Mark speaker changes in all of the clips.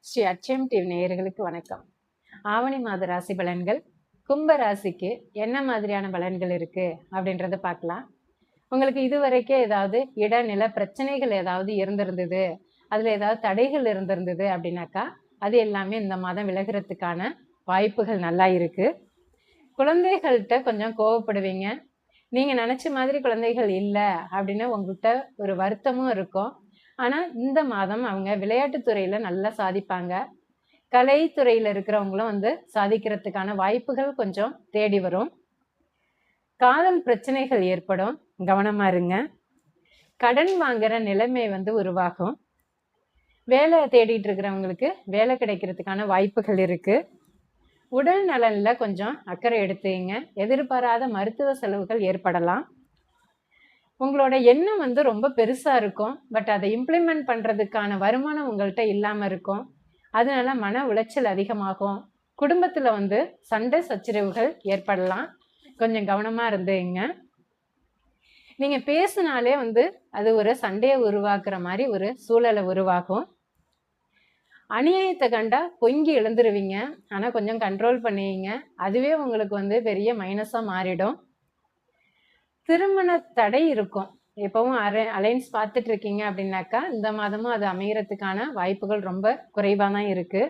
Speaker 1: Sri அட்சயம் TV நேயர்களுக்கு வணக்கம். ஆவணி மாத ராசி பலன்கள். கும்ப ராசிக்கு என்ன மாதிரியான பலன்கள் இருக்கு அப்படின்றத பார்க்கலாம். உங்களுக்கு இதுவரைக்கும் ஏதாவது இடநில பிரச்சனைகள் ஏதாவது இருந்திருந்தது, அதுல ஏதாவது தடைகள் இருந்திருந்தது அப்படின்னாக்கா அது எல்லாமே இந்த மாதம் விலகிறதுக்கான வாய்ப்புகள் நல்லா இருக்கு. குழந்தைகள்கிட்ட கொஞ்சம் கோவப்படுவீங்க. நீங்க நினைச்ச மாதிரி குழந்தைகள் இல்லை அப்படின்னு உங்கள்கிட்ட ஒரு வருத்தமும் இருக்கும். ஆனா இந்த மாதம் அவங்க விளையாட்டுத்துறையில நல்லா சாதிப்பாங்க. கலைத்துறையில இருக்கிறவங்களும் சாதிக்கிறதுக்கான வாய்ப்புகள் கொஞ்சம் தேடி வரும். காதல் பிரச்சனைகள் ஏற்படும், கவனமா இருங்க. கடன் வாங்குற நிலைமை உருவாகும். வேலை தேடிட்டு இருக்கிறவங்களுக்கு வேலை கிடைக்கிறதுக்கான வாய்ப்புகள் இருக்கு. உடல் நலன்ல கொஞ்சம் அக்கறை எடுத்துங்க. எதிர்பாராத மருத்துவ செலவுகள் ஏற்படலாம். உங்களோட எண்ணம் ரொம்ப பெருசா இருக்கும். பட் அதை இம்ப்ளிமெண்ட் பண்றதுக்கான வருமானம் உங்கள்கிட்ட இல்லாம இருக்கும். அதனால மன உளைச்சல் அதிகமாகும். குடும்பத்துல சண்டை சச்சரவுகள் ஏற்படலாம். கொஞ்சம் கவனமா இருந்துங்க. நீங்க பேசினாலே அது ஒரு சண்டையை உருவாக்குற மாதிரி ஒரு சூழலை உருவாகும். அநியாயத்தை கண்டா பொங்கி எழுந்துருவீங்க. ஆனா கொஞ்சம் கண்ட்ரோல் பண்ணுவீங்க. அதுவே உங்களுக்கு பெரிய மைனஸா மாறிடும். திருமண தடை இருக்கும். எப்பவும் அலைன்ஸ் பார்த்துட்டு இருக்கீங்க அப்படின்னாக்கா இந்த மாதமும் அது அமையறதுக்கான வாய்ப்புகள் ரொம்ப குறைவா தான் இருக்கு.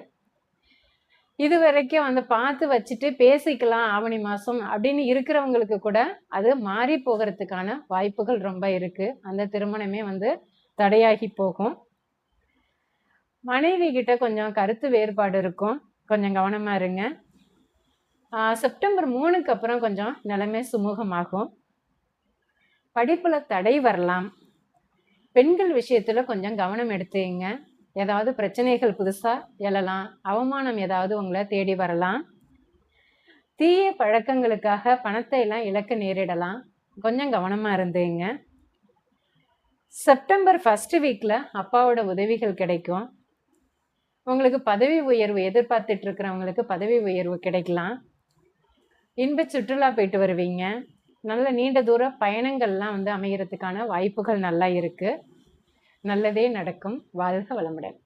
Speaker 1: இது வரைக்கும் பார்த்து வச்சுட்டு பேசிக்கலாம் ஆவணி மாசம் அப்படின்னு இருக்கிறவங்களுக்கு கூட அது மாறி போகிறதுக்கான வாய்ப்புகள் ரொம்ப இருக்கு. அந்த திருமணமே தடையாகி போகும். மனைவி கிட்ட கொஞ்சம் கருத்து வேறுபாடு இருக்கும். கொஞ்சம் கவனமா இருங்க. செப்டம்பர் 3க்கு அப்புறம் கொஞ்சம் நிலைமை சுமூகமாகும். படிப்புல தடை வரலாம். பெண்கள் விஷயத்துல கொஞ்சம் கவனம் எடுத்துங்க. ஏதாவது பிரச்சனைகள் புதுசா எழலாம். அவமானம் ஏதாவது உங்களை தேடி வரலாம். தீய பழக்கங்களுக்காக பணத்தை எல்லாம் இழக்க நேரிடலாம். கொஞ்சம் கவனமா இருந்துங்க. செப்டம்பர் 1 வீக்ல அப்பாவோட உதவிகள் கிடைக்கும். உங்களுக்கு பதவி உயர்வு எதிர்பார்த்துட்டு இருக்கிறவங்களுக்கு பதவி உயர்வு கிடைக்கலாம். இன்ப சுற்றுலா போயிட்டு வருவீங்க. நல்ல நீண்ட தூர பயணங்கள்லாம் அமையறதுக்கான வாய்ப்புகள் நல்லா இருக்கு. நல்லதே நடக்கும். வாழ்க வளமுடன்.